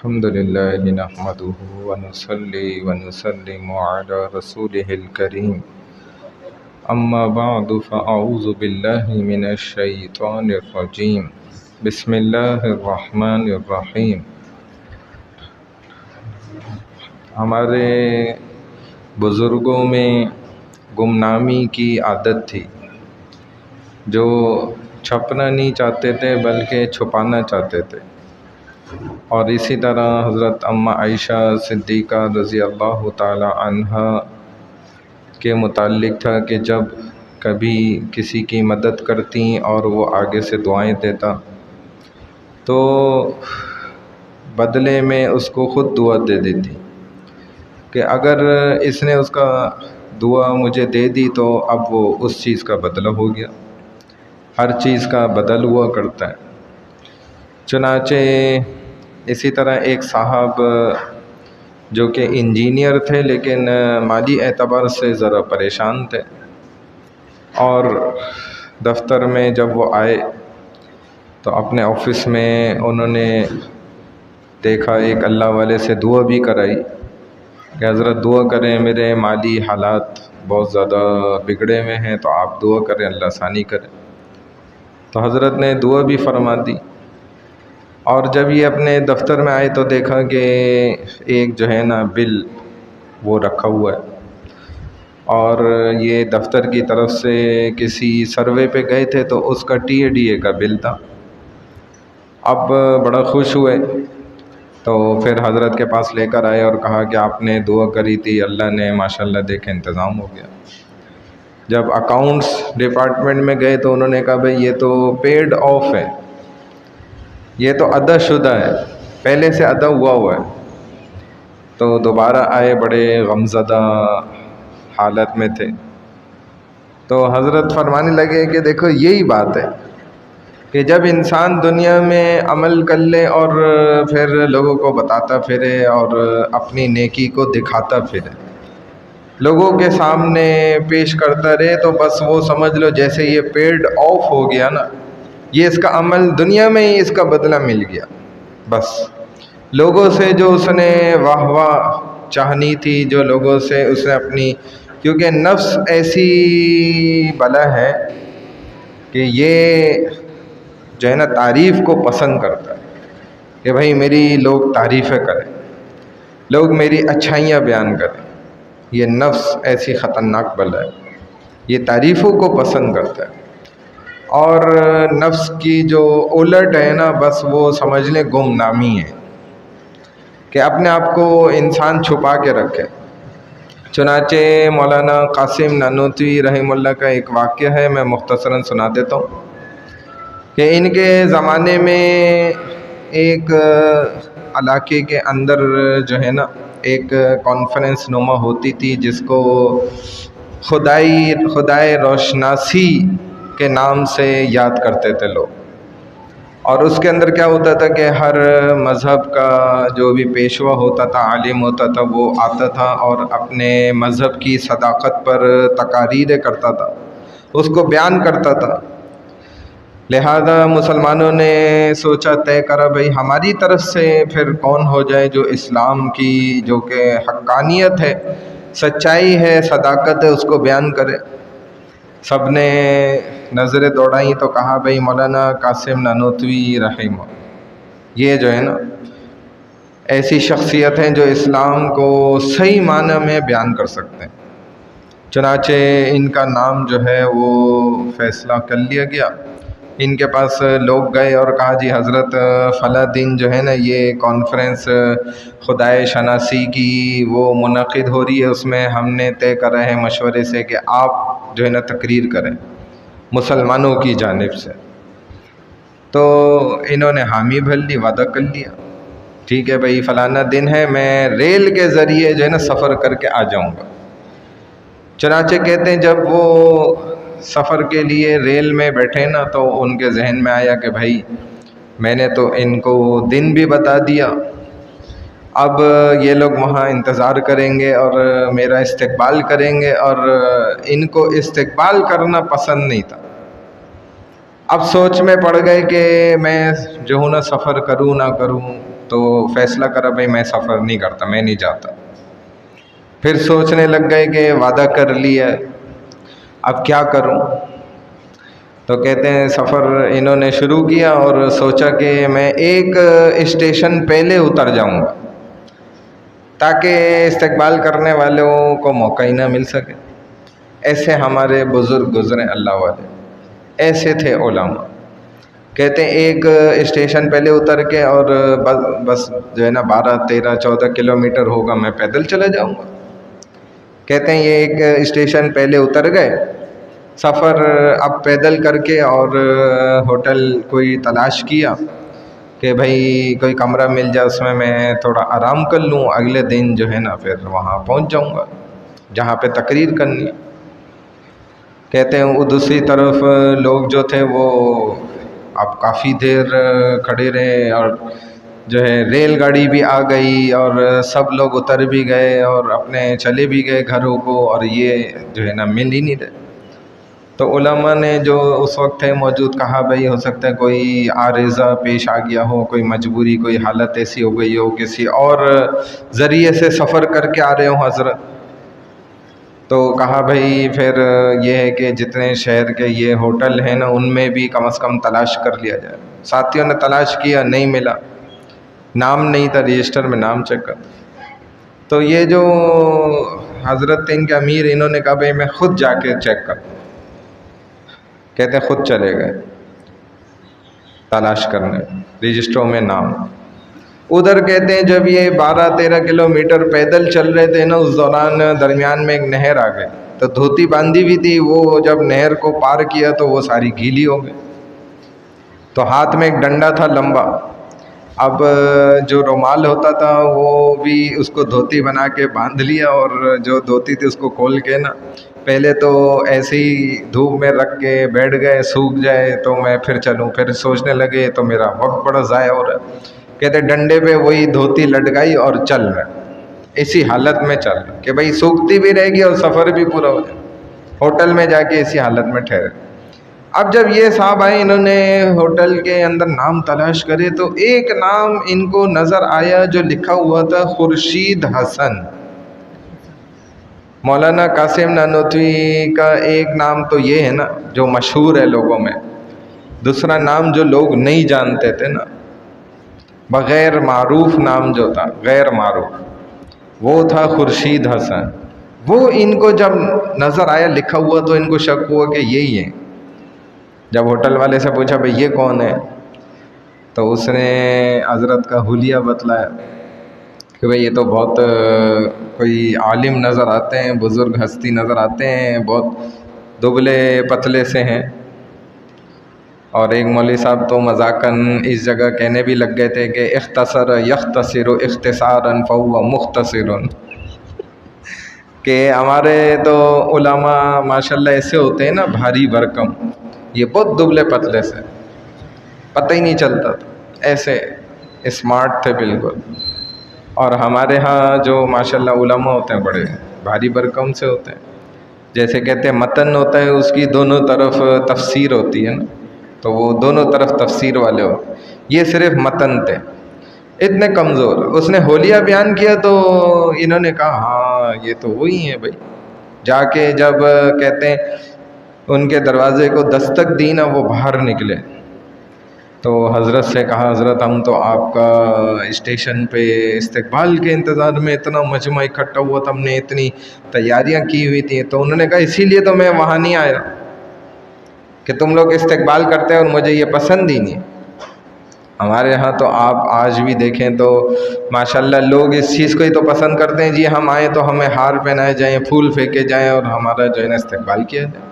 الحمد لله نحمده ونصلي ونسلم على رسوله الكريم أما بعد فأعوذ بالله من الشيطان الرجيم بسم الله الرحمن الرحیم۔ ہمارے بزرگوں میں گمنامی کی عادت تھی، جو چھپنا نہیں چاہتے تھے بلکہ چھپانا چاہتے تھے۔ اور اسی طرح حضرت اماں عائشہ صدیقہ رضی اللہ تعالی عنہ کے متعلق تھا کہ جب کبھی کسی کی مدد کرتی اور وہ آگے سے دعائیں دیتا تو بدلے میں اس کو خود دعا دے دیتی کہ اگر اس نے اس کا دعا مجھے دے دی تو اب وہ اس چیز کا بدلہ ہو گیا۔ ہر چیز کا بدل ہوا کرتا ہے۔ چنانچہ اسی طرح ایک صاحب جو کہ انجینئر تھے لیکن مالی اعتبار سے ذرا پریشان تھے، اور دفتر میں جب وہ آئے تو اپنے آفس میں انہوں نے دیکھا ایک اللہ والے سے دعا بھی کرائی کہ حضرت دعا کریں، میرے مالی حالات بہت زیادہ بگڑے ہوئے ہیں، تو آپ دعا کریں اللہ آسانی کریں۔ تو حضرت نے دعا بھی فرما دی، اور جب یہ اپنے دفتر میں آئے تو دیکھا کہ ایک جو ہے نا بل وہ رکھا ہوا ہے، اور یہ دفتر کی طرف سے کسی سروے پہ گئے تھے تو اس کا TADA کا بل تھا۔ اب بڑا خوش ہوئے تو پھر حضرت کے پاس لے کر آئے اور کہا کہ آپ نے دعا کری تھی، اللہ نے ماشاءاللہ دیکھے انتظام ہو گیا۔ جب اکاؤنٹس ڈپارٹمنٹ میں گئے تو انہوں نے کہا بھئی یہ تو پیڈ آف ہے، یہ تو ادا شدہ ہے، پہلے سے ادا ہوا ہے۔ تو دوبارہ آئے، بڑے غمزدہ حالت میں تھے۔ تو حضرت فرمانے لگے کہ دیکھو یہی بات ہے کہ جب انسان دنیا میں عمل کر لے اور پھر لوگوں کو بتاتا پھرے اور اپنی نیکی کو دکھاتا پھرے، لوگوں کے سامنے پیش کرتا رہے، تو بس وہ سمجھ لو جیسے یہ پیڈ آف ہو گیا نا، یہ اس کا عمل دنیا میں ہی اس کا بدلہ مل گیا۔ بس لوگوں سے جو اس نے واہ واہ چاہنی تھی، جو لوگوں سے اس نے اپنی، کیونکہ نفس ایسی بلا ہے کہ یہ جو ہے نا تعریف کو پسند کرتا ہے کہ بھائی میری لوگ تعریفیں کریں، لوگ میری اچھائیاں بیان کریں۔ یہ نفس ایسی خطرناک بلا ہے، یہ تعریفوں کو پسند کرتا ہے۔ اور نفس کی جو الٹ ہے نا، بس وہ سمجھ لیں گمنامی ہے کہ اپنے آپ کو انسان چھپا کے رکھے۔ چنانچہ مولانا قاسم نانوتوی رحمہ اللہ کا ایک واقعہ ہے، میں مختصراً سنا دیتا ہوں کہ ان کے زمانے میں ایک علاقے کے اندر جو ہے نا ایک کانفرنس نما ہوتی تھی جس کو خدائے روشناسی کے نام سے یاد کرتے تھے لوگ۔ اور اس کے اندر کیا ہوتا تھا کہ ہر مذہب کا جو بھی پیشوا ہوتا تھا، عالم ہوتا تھا، وہ آتا تھا اور اپنے مذہب کی صداقت پر تقاریر کرتا تھا، اس کو بیان کرتا تھا۔ لہذا مسلمانوں نے سوچا، طے کرا بھئی ہماری طرف سے پھر کون ہو جائے جو اسلام کی جو کہ حقانیت ہے، سچائی ہے، صداقت ہے، اس کو بیان کرے۔ سب نے نظریں دوڑائیں تو کہا بھئی مولانا قاسم نانوتوی رحمہ، یہ جو ہے نا ایسی شخصیت ہیں جو اسلام کو صحیح معنی میں بیان کر سکتے ہیں۔ چنانچہ ان کا نام جو ہے وہ فیصلہ کر لیا گیا۔ ان کے پاس لوگ گئے اور کہا جی حضرت فلاں دن جو ہے نا یہ کانفرنس خدائے شناسی کی وہ منعقد ہو رہی ہے، اس میں ہم نے طے کرا ہے مشورے سے کہ آپ جو ہے نا تقریر کریں مسلمانوں کی جانب سے۔ تو انہوں نے حامی بھر لی، وعدہ کر لیا، ٹھیک ہے بھئی فلانا دن ہے، میں ریل کے ذریعے جو ہے نا سفر کر کے آ جاؤں گا۔ چنانچہ کہتے ہیں جب وہ سفر کے لیے ریل میں بیٹھے نا تو ان کے ذہن میں آیا کہ بھائی میں نے تو ان کو دن بھی بتا دیا، اب یہ لوگ وہاں انتظار کریں گے اور میرا استقبال کریں گے، اور ان کو استقبال کرنا پسند نہیں تھا۔ اب سوچ میں پڑ گئے کہ میں جو ہوں نا سفر کروں نہ کروں، تو فیصلہ کرا بھائی میں سفر نہیں کرتا، میں نہیں جاتا۔ پھر سوچنے لگ گئے کہ وعدہ کر لیا، اب کیا کروں؟ تو کہتے ہیں سفر انہوں نے شروع کیا اور سوچا کہ میں ایک اسٹیشن پہلے اتر جاؤں گا تاکہ استقبال کرنے والوں کو موقع ہی نہ مل سکے۔ ایسے ہمارے بزرگ گزرے اللہ والے، ایسے تھے علماء۔ کہتے ہیں ایک اسٹیشن پہلے اتر کے اور بس جو ہے نا 12 13 14 کلومیٹر ہوگا، میں پیدل چلا جاؤں گا۔ کہتے ہیں یہ ایک اسٹیشن پہلے اتر گئے، سفر اب پیدل کر کے، اور ہوٹل کوئی تلاش کیا کہ بھائی کوئی کمرہ مل جائے اس میں تھوڑا آرام کر لوں، اگلے دن جو ہے نا پھر وہاں پہنچ جاؤں گا جہاں پہ تقریر کرنی ہے۔ کہتے ہیں وہ دوسری طرف لوگ جو تھے وہ اب کافی دیر کھڑے رہے، اور جو ہے ریل گاڑی بھی آ گئی اور سب لوگ اتر بھی گئے اور اپنے چلے بھی گئے گھروں کو، اور یہ جو ہے نا مل ہی نہیں رہے۔ تو علماء نے جو اس وقت تھے موجود کہا بھائی ہو سکتا ہے کوئی عارضہ پیش آ گیا ہو، کوئی مجبوری، کوئی حالت ایسی ہو گئی ہو، کسی اور ذریعے سے سفر کر کے آ رہے ہوں حضرت۔ تو کہا بھائی پھر یہ ہے کہ جتنے شہر کے یہ ہوٹل ہیں نا ان میں بھی کم از کم تلاش کر لیا جائے۔ ساتھیوں نے تلاش کیا، نہیں ملا، نام نہیں تھا رجسٹر میں، نام چیک کر۔ تو یہ جو حضرت ان کے امیر، انہوں نے کہا بھائی میں خود جا کے چیک کر۔ کہتے ہیں خود چلے گئے تلاش کرنے، رجسٹروں میں نام۔ ادھر کہتے ہیں جب یہ 12 13 کلومیٹر پیدل چل رہے تھے نا، اس دوران درمیان میں ایک نہر آ گئی، تو دھوتی باندھی ہوئی تھی، وہ جب نہر کو پار کیا تو وہ ساری گیلی ہو گئی۔ تو ہاتھ میں ایک ڈنڈا تھا لمبا، اب جو رومال ہوتا تھا وہ بھی اس کو دھوتی بنا کے باندھ لیا، اور جو دھوتی تھی اس کو کھول کے نا پہلے تو ایسے ہی دھوپ میں رکھ کے بیٹھ گئے، سوکھ جائے تو میں پھر چلوں۔ پھر سوچنے لگے تو میرا وقت بڑا ضائع ہو رہا ہے۔ کہتے ڈنڈے پہ وہی دھوتی لٹکائی اور چل رہے، اسی حالت میں چل رہے کہ بھائی سوکھتی بھی رہے گی اور سفر بھی پورا ہو جائے۔ ہوٹل میں جا کے اسی حالت میں ٹھہرے۔ اب جب یہ صاحب آئے، انہوں نے ہوٹل کے اندر نام تلاش کرے تو ایک نام ان کو نظر آیا جو لکھا ہوا تھا خورشید حسن۔ مولانا قاسم نانوتوی کا ایک نام تو یہ ہے نا جو مشہور ہے لوگوں میں، دوسرا نام جو لوگ نہیں جانتے تھے نا، بغیر معروف نام جو تھا، غیر معروف، وہ تھا خورشید حسن۔ وہ ان کو جب نظر آیا لکھا ہوا تو ان کو شک ہوا کہ یہی ہے۔ جب ہوٹل والے سے پوچھا بھئی یہ کون ہے، تو اس نے حضرت کا حلیہ بتلایا کہ بھئی یہ تو بہت کوئی عالم نظر آتے ہیں، بزرگ ہستی نظر آتے ہیں، بہت دبلے پتلے سے ہیں۔ اور ایک مولوی صاحب تو مذاقاً اس جگہ کہنے بھی لگ گئے تھے کہ اختصر یختصر اختصارا فهو مختصر، کہ ہمارے تو علماء ماشاءاللہ ایسے ہوتے ہیں نا بھاری بھرکم، یہ بہت دبلے پتلے سے، پتہ ہی نہیں چلتا تھا، ایسے اسمارٹ تھے بالکل۔ اور ہمارے ہاں جو ماشاءاللہ علماء ہوتے ہیں بڑے بھاری بھرکم سے ہوتے ہیں، جیسے کہتے ہیں متن ہوتا ہے اس کی دونوں طرف تفسیر ہوتی ہے نا، تو وہ دونوں طرف تفسیر والے ہوتے ہیں، یہ صرف متن تھے، اتنے کمزور۔ اس نے حلیہ بیان کیا تو انہوں نے کہا ہاں یہ تو وہی ہیں بھائی۔ جا کے جب کہتے ہیں ان کے دروازے کو دستک دی نا، وہ باہر نکلے تو حضرت سے کہا حضرت ہم تو آپ کا اسٹیشن پہ استقبال کے انتظار میں، اتنا مجمع اکٹھا ہوا تھا، ہم نے اتنی تیاریاں کی ہوئی تھیں، تو انہوں نے کہا اسی لیے تو میں وہاں نہیں آیا کہ تم لوگ استقبال کرتے ہیں اور مجھے یہ پسند ہی نہیں۔ ہمارے ہاں تو آپ آج بھی دیکھیں تو ماشاءاللہ لوگ اس چیز کو ہی تو پسند کرتے ہیں، جی ہم آئیں تو ہمیں ہار پہنائے جائیں، پھول پھینکے جائیں اور ہمارا جو ہے نا استقبال کیا جائے۔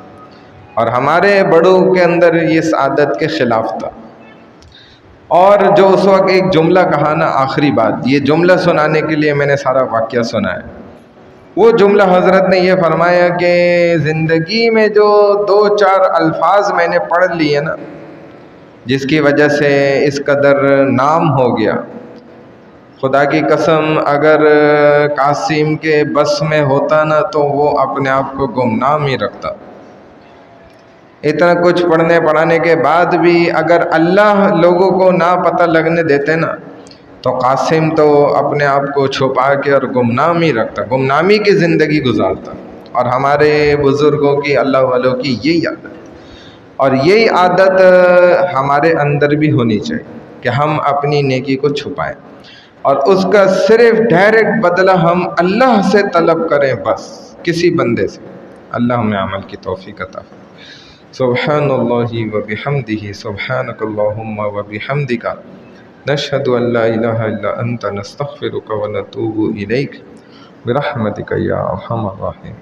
اور ہمارے بڑوں کے اندر اس عادت کے خلاف تھا۔ اور جو اس وقت ایک جملہ کہا نا، آخری بات، یہ جملہ سنانے کے لیے میں نے سارا واقعہ سنا ہے۔ وہ جملہ حضرت نے یہ فرمایا کہ زندگی میں جو 2-4 الفاظ میں نے پڑھ لیے نا، جس کی وجہ سے اس قدر نام ہو گیا، خدا کی قسم اگر قاسم کے بس میں ہوتا نا تو وہ اپنے آپ کو گمنام ہی رکھتا۔ اتنا کچھ پڑھنے پڑھانے کے بعد بھی اگر اللہ لوگوں کو نہ پتہ لگنے دیتے نا تو قاسم تو اپنے آپ کو چھپا کے اور گمنامی رکھتا، گمنامی کی زندگی گزارتا، اور ہمارے بزرگوں کی، اللہ والوں کی یہی عادت، اور یہی عادت ہمارے اندر بھی ہونی چاہیے کہ ہم اپنی نیکی کو چھپائیں اور اس کا صرف ڈائریکٹ بدلہ ہم اللہ سے طلب کریں، بس کسی بندے سے۔ اللہ ہمیں عمل کی توفیق عطا فرمائے۔ سبحان اللہ و بحمدہ، سبحانک اللہم و بحمدک، نشہد ان لا الہ الا انت، نستغفرک و نتوب الیک، برحمتک یا ارحم الراحمین۔